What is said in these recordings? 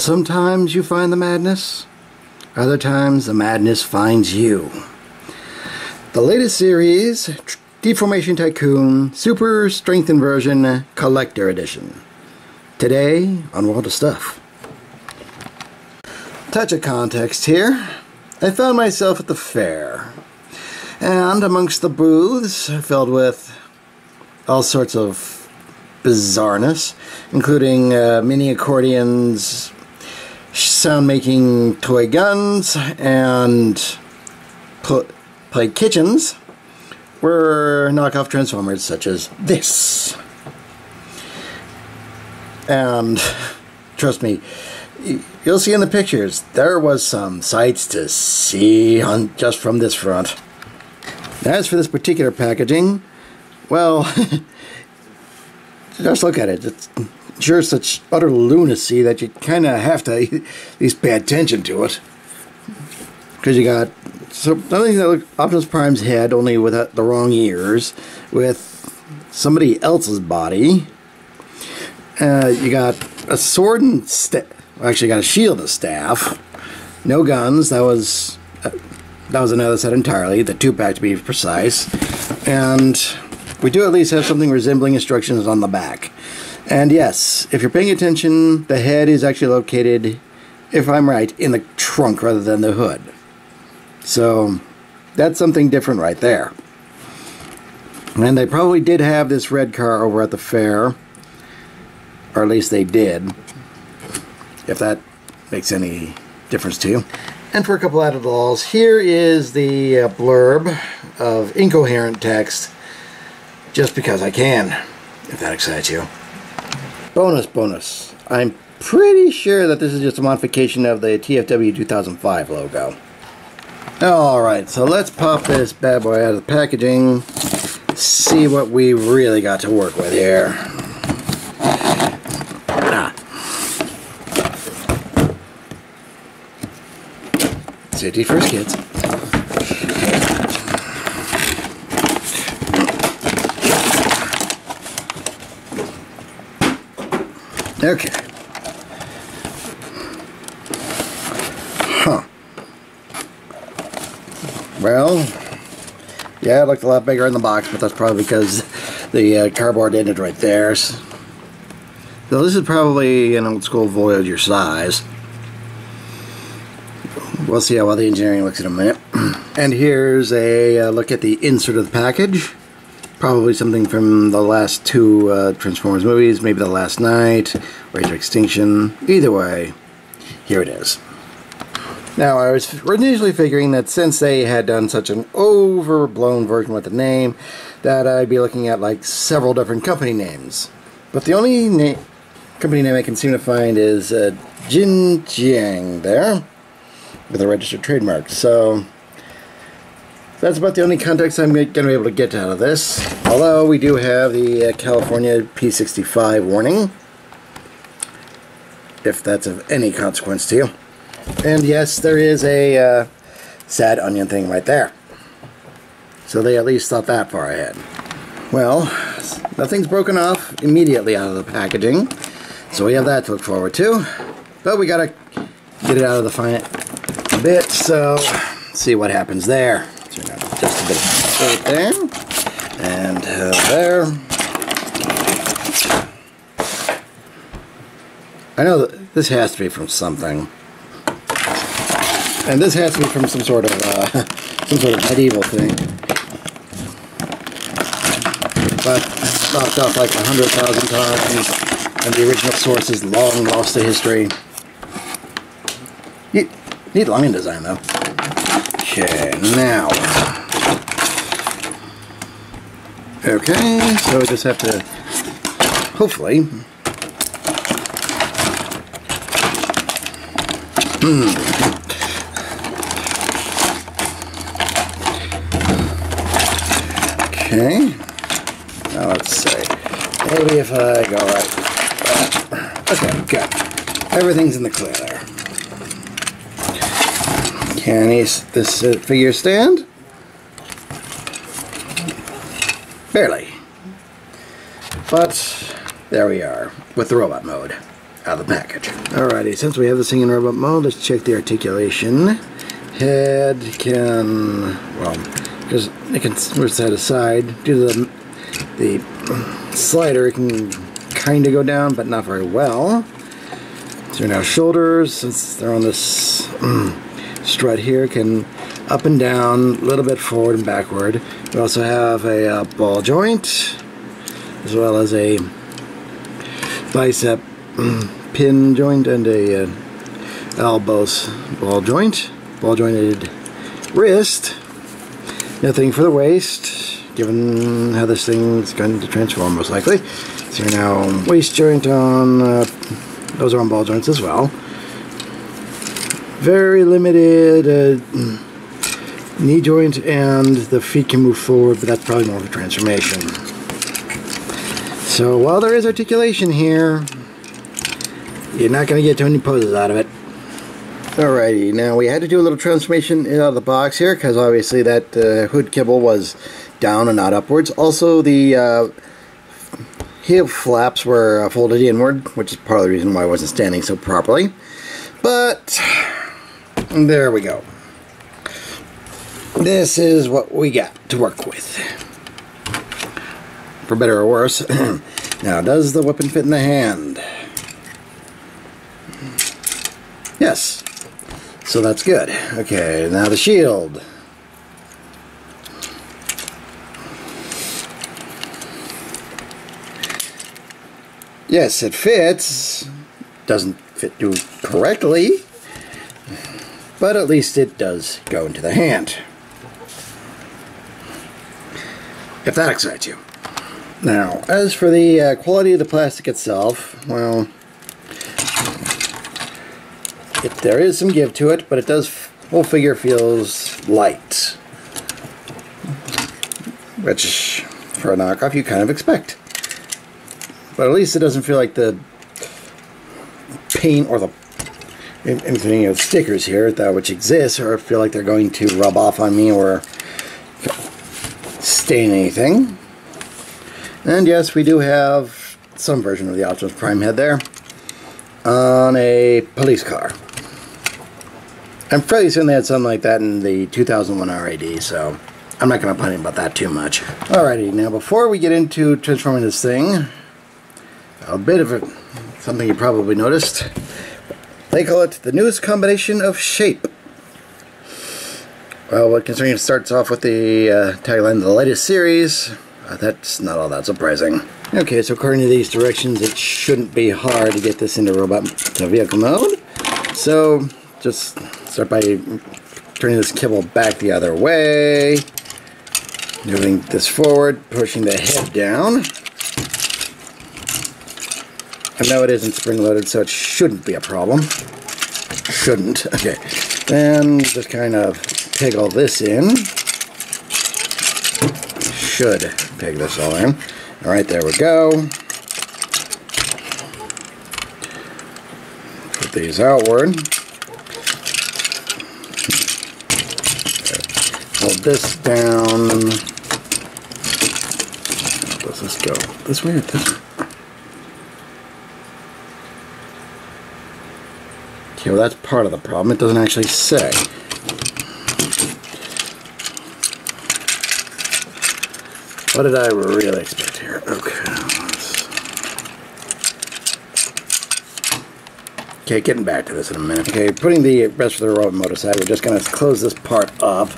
Sometimes you find the madness, other times the madness finds you. The latest series, Deformation Tycoon Super Strength Inversion Collector Edition. Today on World of Stuff. Touch of context here. I found myself at the fair, and amongst the booths filled with all sorts of bizarreness, including mini accordions, sound-making toy guns, and play kitchens, were knockoff Transformers such as this. And trust me, you'll see in the pictures, there was some sights to see on just from this front. As for this particular packaging, well, just look at it. It's sure such utter lunacy that you kind of have to at least pay attention to it. Because you got something that looks Optimus Prime's head, only without the wrong ears, with somebody else's body. You got a sword and actually got a shield and staff. No guns. That was another set entirely. The 2-pack to be precise. And we do at least have something resembling instructions on the back. And yes, if you're paying attention, the head is actually located, if I'm right, in the trunk rather than the hood. So that's something different right there. And they probably did have this red car over at the fair, or at least they did, if that makes any difference to you. And for a couple added dolls, here is the blurb of incoherent text, just because I can, if that excites you. Bonus. I'm pretty sure that this is just a modification of the TFW 2005 logo. Alright, so let's pop this bad boy out of the packaging, see what we really got to work with here. Safety first, kids. Okay. Huh. Well, yeah, it looked a lot bigger in the box, but that's probably because the cardboard ended right there. So this is probably an old school Voyager size. We'll see how well the engineering looks in a minute. And here's a look at the insert of the package. Probably something from the last two Transformers movies, maybe The Last Night, Race to Extinction. Either way, here it is. Now, I was initially figuring that since they had done such an overblown version with the name, that I'd be looking at like several different company names. But the only company name I can seem to find is Jin Jiang there, with a registered trademark. So that's about the only context I'm going to be able to get out of this. Although we do have the California P65 warning, if that's of any consequence to you. And yes, there is a sad onion thing right there. So they at least thought that far ahead. Well, nothing's broken off immediately out of the packaging, so we have that to look forward to. But we gotta get it out of the bit, so see what happens there. Turn out just a bit of right there, and there. I know that this has to be from something, and this has to be from some sort of medieval thing. But knocked off like 100,000 times, and the original source is long lost to history. Neat line design though. Okay, now. Okay, so we just have to, hopefully, okay, now let's see, maybe if I go right, okay, good, everything's in the clear there. Can this figure stand? Barely. But there we are, with the robot mode. out of the package. Alrighty, since we have this thing in robot mode, let's check the articulation. Head can, well, because it can move side to side. Due to the slider, it can kind of go down, but not very well. So now shoulders, since they're on this strut here, can up and down, a little bit forward and backward. We also have a ball joint, as well as a bicep pin joint and a elbows ball jointed wrist. Nothing for the waist, given how this thing's going to transform most likely. So now waist joint on, those are on ball joints as well. Very limited knee joint, and the feet can move forward, but that's probably more of a transformation. So while there is articulation here, you're not going to get too many poses out of it. Alrighty, now we had to do a little transformation out of the box here, because obviously that hood kibble was down and not upwards. Also, the heel flaps were folded inward, which is part of the reason why I wasn't standing so properly. But there we go. This is what we got to work with. For better or worse. Now, does the weapon fit in the hand? Yes. So that's good. Okay, now the shield. Yes, it fits. Doesn't fit you correctly, but at least it does go into the hand. If that excites you. Now, as for the quality of the plastic itself, well, there is some give to it, but it does, whole figure feels light. Which, for a knockoff, you kind of expect. But at least it doesn't feel like the paint or the anything of stickers here, that which exists, or feel like they're going to rub off on me or stain anything. And yes, we do have some version of the Optimus Prime head there on a police car. I'm fairly certain they had something like that in the 2001 RAD, so I'm not going to pun about that too much. Alrighty, now before we get into transforming this thing, a bit of something you probably noticed. They call it the newest combination of shape. Well, considering it starts off with the tagline of the latest series, that's not all that surprising. Okay, so according to these directions, it shouldn't be hard to get this into robot to vehicle mode. So just start by turning this kibble back the other way, moving this forward, pushing the head down. I know it isn't spring-loaded, so it shouldn't be a problem. Shouldn't. Okay. Then just kind of peg all this in. Should peg this all in. Alright, there we go. Put these outward. Hold this down. Does this go this way or this way? Okay, well that's part of the problem. It doesn't actually say. What did I really expect here? Okay. Okay, getting back to this in a minute. Okay, putting the rest of the robot mode aside, we're just going to close this part up.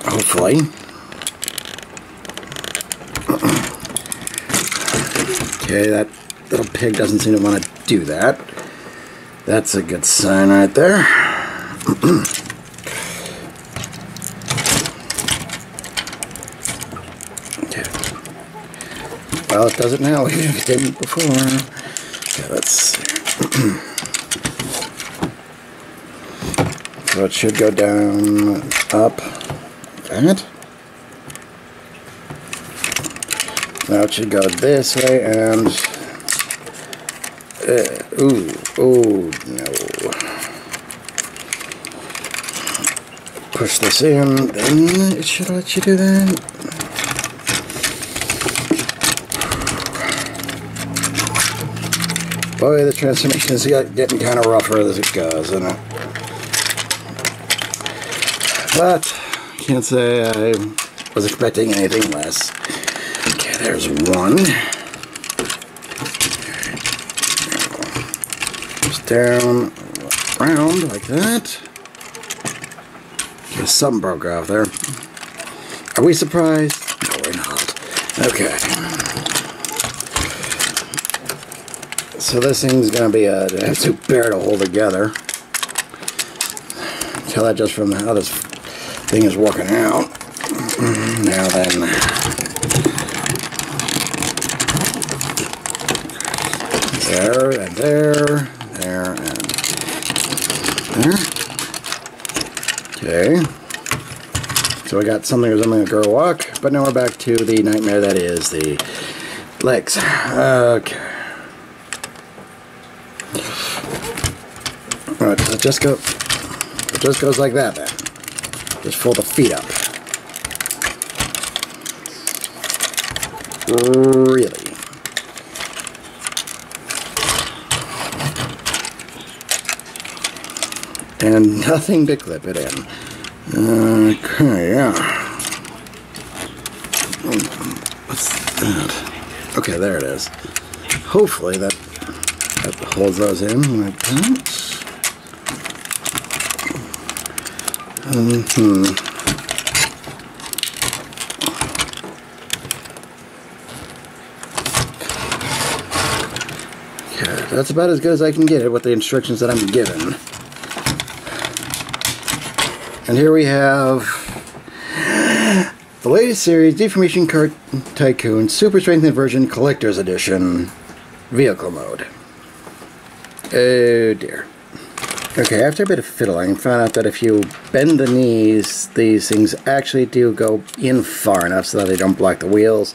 Hopefully. Okay, that little pig doesn't seem to want to do that. That's a good sign right there. Okay. Well, it does it now. It didn't before. Okay, let's see. So it should go down, up, that. Now it should go this way and ooh, no. Push this in, then it should let you do that. Boy, the transformation is getting kind of rougher as it goes, isn't it? But can't say I was expecting anything less. Okay, there's one. Just down, around like that. Okay, something broke off there. Are we surprised? No, we're not. Okay. So this thing's gonna be a absolute bear to hold together. Tell that just from how this thing is working out. Now then, there and there and there. Okay. So we got something resembling a girl walk, but now we're back to the nightmare that is the legs. Okay. Alright, it just goes like that then. Just fold the feet up. Really. And nothing to clip it in. Okay, yeah. What's that? Okay, there it is. Hopefully that holds those in like that. Okay, that's about as good as I can get it with the instructions that I'm given. And here we have the latest series, Deformation Cart Tycoon Super Strengthened Version Collector's Edition Vehicle Mode. Oh dear. Okay, after a bit of fiddling, I found out that if you bend the knees, these things actually do go in far enough so that they don't block the wheels.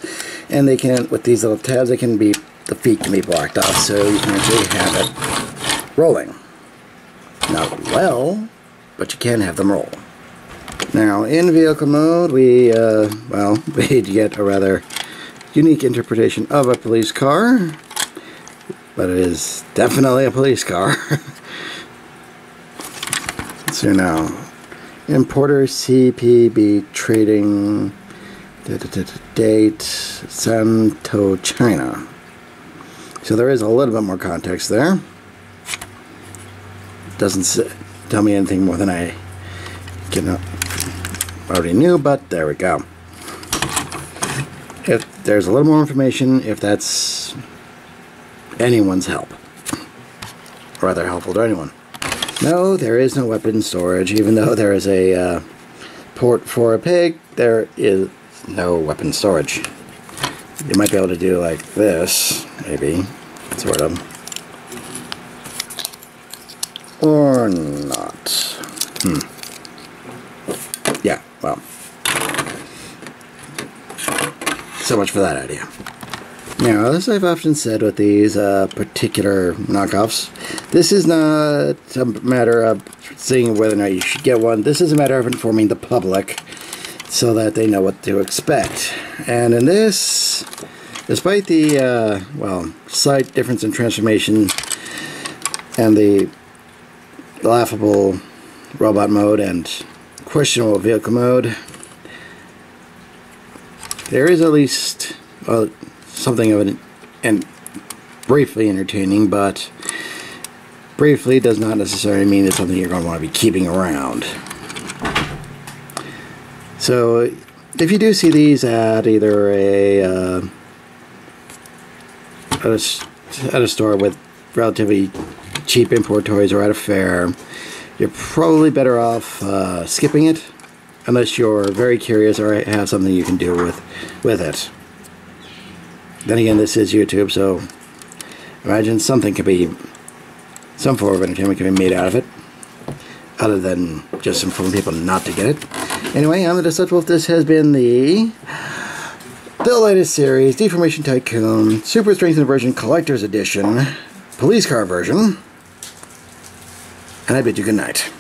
And they can, with these little tabs, the feet can be blocked off, so you can actually have it rolling. Not well, but you can have them roll. Now, in vehicle mode, we get a rather unique interpretation of a police car. But it is definitely a police car. So now, importer CPB trading date Santo China. So there is a little bit more context there. Doesn't tell me anything more than I already knew, but there we go. If there's a little more information, if that's anyone's help, or rather helpful to anyone. No, there is no weapon storage. Even though there is a port for a pig, there is no weapon storage. You might be able to do like this, maybe, sort of, or not. Yeah, well, so much for that idea. Now, as I've often said with these particular knockoffs, this is not a matter of seeing whether or not you should get one. This is a matter of informing the public so that they know what to expect. And in this, despite the, slight difference in transformation and the laughable robot mode and questionable vehicle mode, there is at least something of an briefly entertaining, but briefly does not necessarily mean it's something you're going to want to be keeping around. So if you do see these at either at a store with relatively cheap import toys or at a fair, you're probably better off skipping it unless you're very curious or have something you can do with it. Then again, this is YouTube, so imagine some form of entertainment can be made out of it, other than just informing people not to get it. Anyway, I'm the Deceptiwolf. This has been the latest series, Deformation Tycoon, Super Strengthened Version Collector's Edition, Police Car version, and I bid you good night.